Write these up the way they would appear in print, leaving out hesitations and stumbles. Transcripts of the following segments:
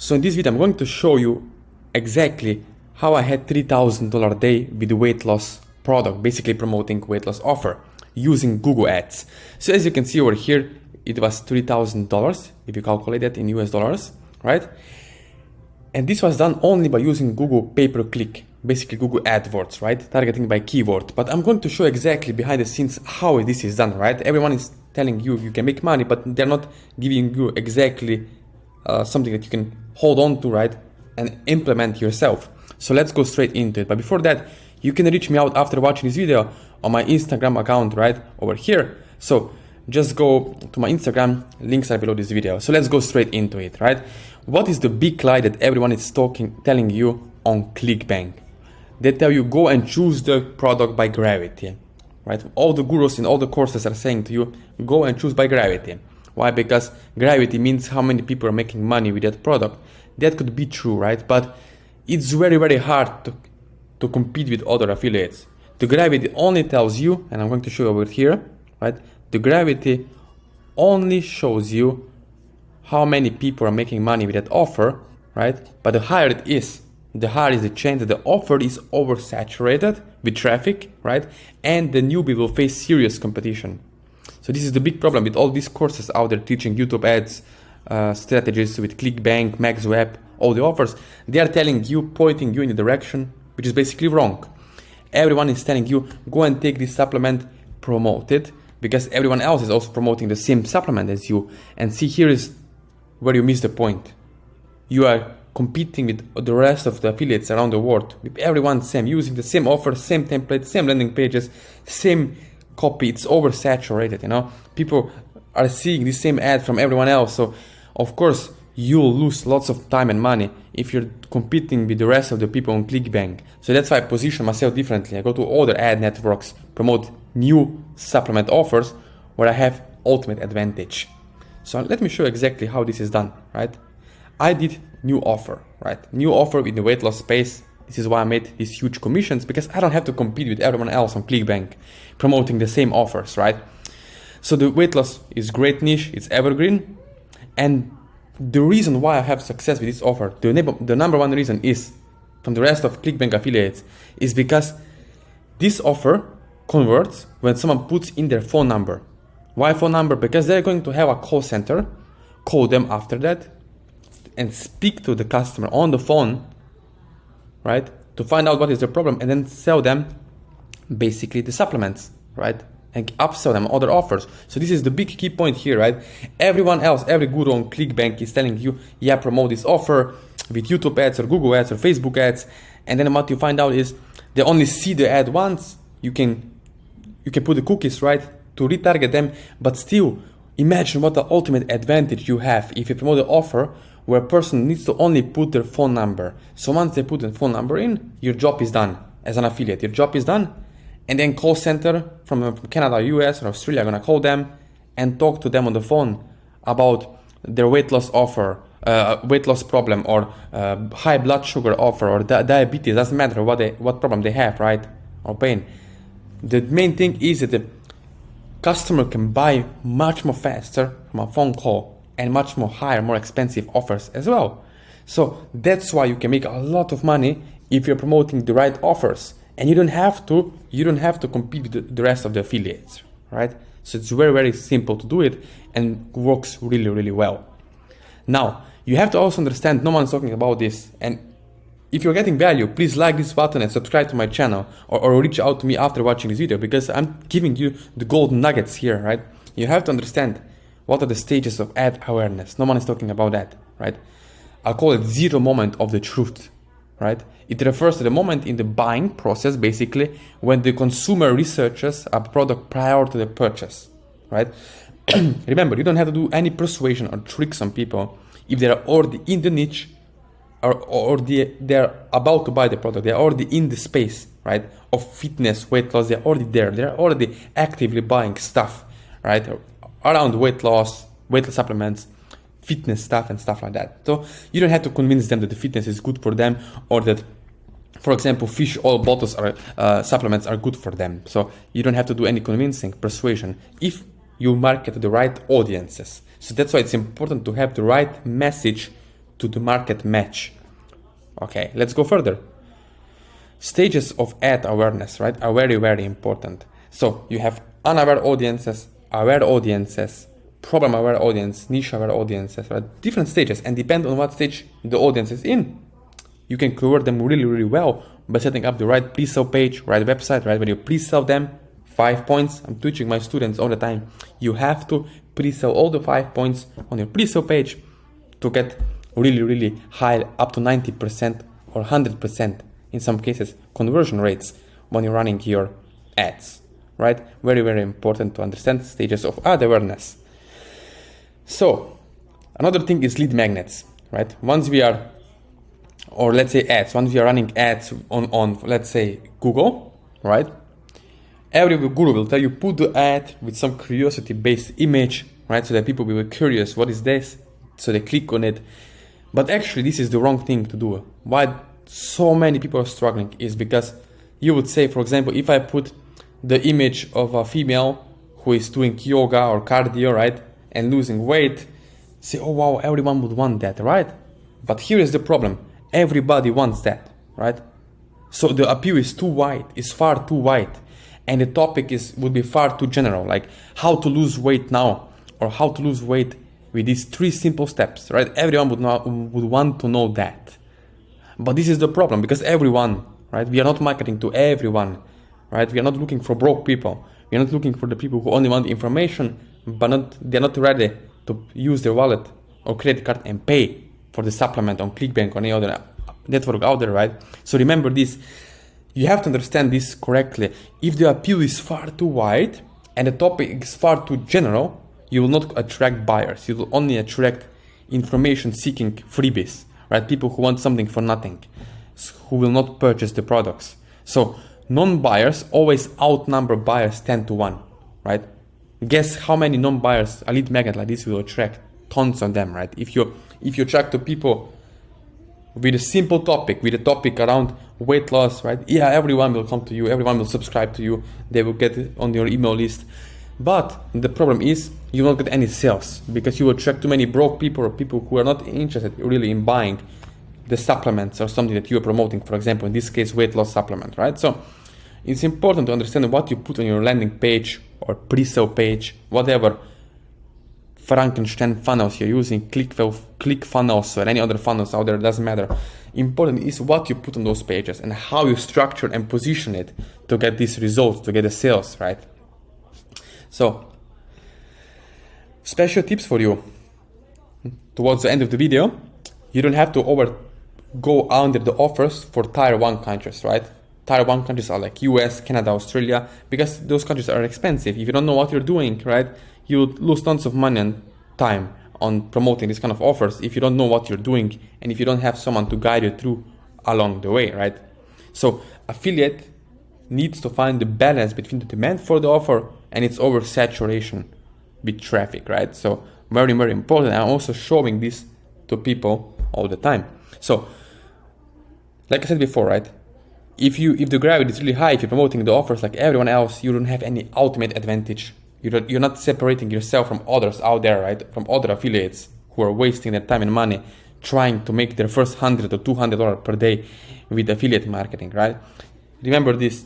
So in this video, I'm going to show you exactly how I had $3,000 a day with the weight loss product, basically promoting weight loss offer using Google Ads. So as you can see over here, it was $3,000 if you calculate that in US dollars, right? And this was done only by using Google pay-per-click, basically Google AdWords, right? Targeting by keyword. But I'm going to show exactly behind the scenes how this is done, right? Everyone is telling you you can make money, but they're not giving you exactly something that you can hold on to, right? And implement yourself. So let's go straight into it. But before that, you can reach me out after watching this video on my Instagram account right over here. So just go to my Instagram, links are below this video. So let's go straight into it, right? What is the big lie that everyone is telling you on clickbank? They tell you go and choose the product by gravity, right? All the gurus in all the courses are saying to you, go and choose by gravity. Why? Because gravity means how many people are making money with that product. That could be true, right? But it's very, very hard to compete with other affiliates. The gravity only tells you, and I'm going to show you over here, right? The gravity only shows you how many people are making money with that offer, right? But the higher it is, the higher is the chance that the offer is oversaturated with traffic, right? And the newbie will face serious competition. So this is the big problem with all these courses out there teaching YouTube ads, strategies with clickbank, max web, all the offers. They are telling you, pointing you in the direction, which is basically wrong. Everyone is telling you, go and take this supplement, promote it, because everyone else is also promoting the same supplement as you. And see, here is where you miss the point. You are competing with the rest of the affiliates around the world, with everyone same, using the same offer, same template, same landing pages, same copy. It's oversaturated, you know. People are seeing the same ad from everyone else. So of course you'll lose lots of time and money if you're competing with the rest of the people on clickbank. So that's why I position myself differently. I go to other ad networks, promote new supplement offers where I have ultimate advantage. So let me show you exactly how this is done, right? I did new offer, right? New offer in the weight loss space. This is why I made these huge commissions, because I don't have to compete with everyone else on clickbank promoting the same offers, right? So the weight loss is great niche, it's evergreen. And the reason why I have success with this offer, the number one reason is, from the rest of clickbank affiliates, is because this offer converts when someone puts in their phone number. Why phone number? Because they're going to have a call center, call them after that, and speak to the customer on the phone, right? To find out what is the problem, and then sell them basically the supplements, right? And upsell them other offers. So this is the big key point here, right? Everyone else, every guru on clickbank is telling you, yeah, promote this offer with YouTube ads or Google ads or Facebook ads. And then what you find out is they only see the ad once. You can put the cookies, right, to retarget them, but still imagine what the ultimate advantage you have if you promote an offer where a person needs to only put their phone number. So once they put the phone number in, your job is done as an affiliate. Your job is done. And then call center from Canada, US, or Australia are gonna call them and talk to them on the phone about their weight loss offer, weight loss problem, or high blood sugar offer, or diabetes. Doesn't matter what problem they have, right? Or pain. The main thing is that the customer can buy much more faster from a phone call and much more higher, more expensive offers as well. So that's why you can make a lot of money if you're promoting the right offers. And you don't have to compete with the rest of the affiliates, right? So it's very, very simple to do it and works really, really well. Now, you have to also understand no one's talking about this. And if you're getting value, please like this button and subscribe to my channel, or reach out to me after watching this video, because I'm giving you the golden nuggets here, right? You have to understand what are the stages of ad awareness. No one is talking about that, right? I call it zero moment of the truth, right? It refers to the moment in the buying process, basically, when the consumer researches a product prior to the purchase, right? Remember, you don't have to do any persuasion or tricks on people if they are already in the niche, or they're about to buy the product. They're already in the space, right, of fitness, weight loss. They're already there. They're already actively buying stuff, right, around weight loss supplements, fitness stuff and stuff like that. So you don't have to convince them that the fitness is good for them, or that, for example, fish oil bottles or supplements are good for them. So you don't have to do any convincing, persuasion, if you market the right audiences. So that's why it's important to have the right message to the market match. Okay, let's go further. Stages of ad awareness, right, are very, very important. So you have unaware audiences, aware audiences, problem aware audience, niche aware audiences, right? Different stages, and depend on what stage the audience is in. You can convert them really, really well by setting up the right pre-sale page, right website, right? When you pre-sell them, 5 points. I'm teaching my students all the time. You have to pre-sell all the 5 points on your pre-sale page to get really, really high, up to 90% or 100% in some cases conversion rates when you're running your ads, right? Very, very important to understand stages of ad awareness. So another thing is lead magnets, right? Once we are, or let's say ads, once we are running ads on let's say Google, right? Every Google will tell you put the ad with some curiosity based image, right? So that people will be curious, what is this? So they click on it. But actually this is the wrong thing to do. Why so many people are struggling is because you would say, for example, if I put the image of a female who is doing yoga or cardio, right, and losing weight, say, oh wow, everyone would want that, right? But here is the problem. Everybody wants that, right? So the appeal is too wide, is far too wide. And the topic would be far too general, like how to lose weight now, or how to lose weight with these 3 simple steps, right? Everyone would want to know that. But this is the problem, because everyone, right? We are not marketing to everyone, right? We are not looking for broke people. We are not looking for the people who only want information, but they're not ready to use their wallet or credit card and pay for the supplement on clickbank or any other network out there, right? So remember this. You have to understand this correctly. If the appeal is far too wide and the topic is far too general, you will not attract buyers. You will only attract information-seeking freebies, right? People who want something for nothing, who will not purchase the products. So non-buyers always outnumber buyers 10 to 1, right? Guess how many non-buyers a lead magnet like this will attract? Tons of them, right? If you attract to people with a simple topic, with a topic around weight loss, right? Yeah, everyone will come to you, everyone will subscribe to you, they will get it on your email list. But the problem is you won't get any sales because you attract too many broke people or people who are not interested really in buying the supplements or something that you are promoting, for example, in this case, weight loss supplement, right? So it's important to understand what you put on your landing page or pre-sale page, whatever Frankenstein funnels you're using, ClickFunnels or any other funnels out there, doesn't matter. Important is what you put on those pages and how you structure and position it to get these results, to get the sales, right? So, special tips for you. Towards the end of the video, you don't have to go under the offers for Tier 1 countries, right? Tier 1 countries are like US, Canada, Australia, because those countries are expensive. If you don't know what you're doing, right, you lose tons of money and time on promoting these kind of offers if you don't know what you're doing and if you don't have someone to guide you through along the way, right? So affiliate needs to find the balance between the demand for the offer and its oversaturation with traffic, right? So very, very important. I'm also showing this to people all the time. So like I said before, right? If the gravity is really high, if you're promoting the offers like everyone else, you don't have any ultimate advantage. You're not separating yourself from others out there, right? From other affiliates who are wasting their time and money trying to make their first $100 or $200 per day with affiliate marketing, right? Remember this.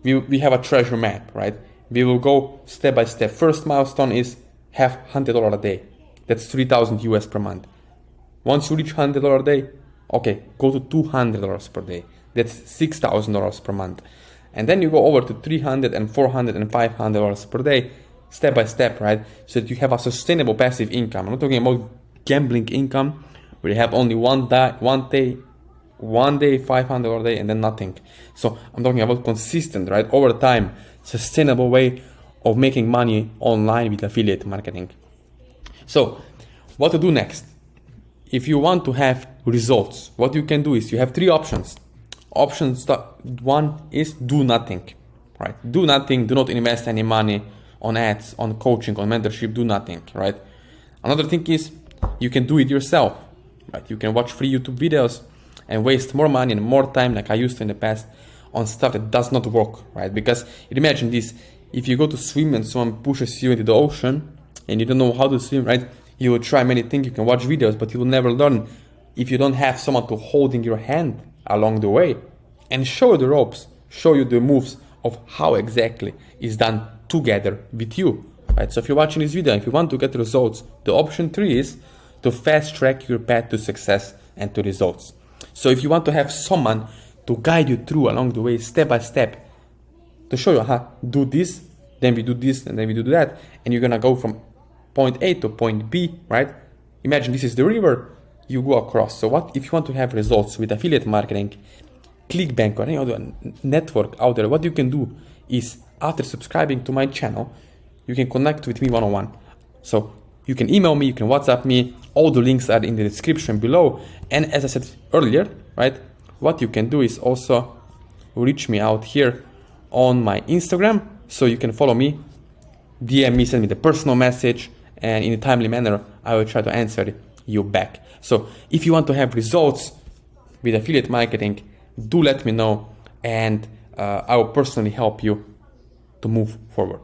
We have a treasure map, right? We will go step by step. First milestone is have $100 a day. That's 3,000 US per month. Once you reach $100 a day, okay, go to $200 per day. That's $6,000 per month. And then you go over to $300 and $400 and $500 per day, step by step, right? So that you have a sustainable passive income. I'm not talking about gambling income, where you have only one day, $500 a day, and then nothing. So I'm talking about consistent, right? Over time, sustainable way of making money online with affiliate marketing. So what to do next? If you want to have results, what you can do is you have 3 options. Option 1 is do nothing, right? Do nothing, do not invest any money on ads, on coaching, on mentorship, do nothing, right? Another thing is you can do it yourself, right? You can watch free YouTube videos and waste more money and more time like I used to in the past on stuff that does not work, right? Because imagine this, if you go to swim and someone pushes you into the ocean and you don't know how to swim, right? You will try many things, you can watch videos, but you will never learn if you don't have someone to holding your hand along the way and show you the ropes, show you the moves of how exactly is done together with you, right? So if you're watching this video, if you want to get results, the option 3 is to fast track your path to success and to results. So if you want to have someone to guide you through along the way, step by step, to show you do this, then we do this, and then we do that, and you're gonna go from point A to point B, right? Imagine this is the river, you go across. So what if you want to have results with affiliate marketing, clickbank, or any other network out there? What you can do is, after subscribing to my channel, you can connect with me one-on-one. So you can email me, you can WhatsApp me, all the links are in the description below. And as I said earlier, right, what you can do is also reach me out here on my Instagram, so you can follow me, DM me, send me the personal message, and in a timely manner, I will try to answer you back. So if you want to have results with affiliate marketing, do let me know, and I will personally help you to move forward.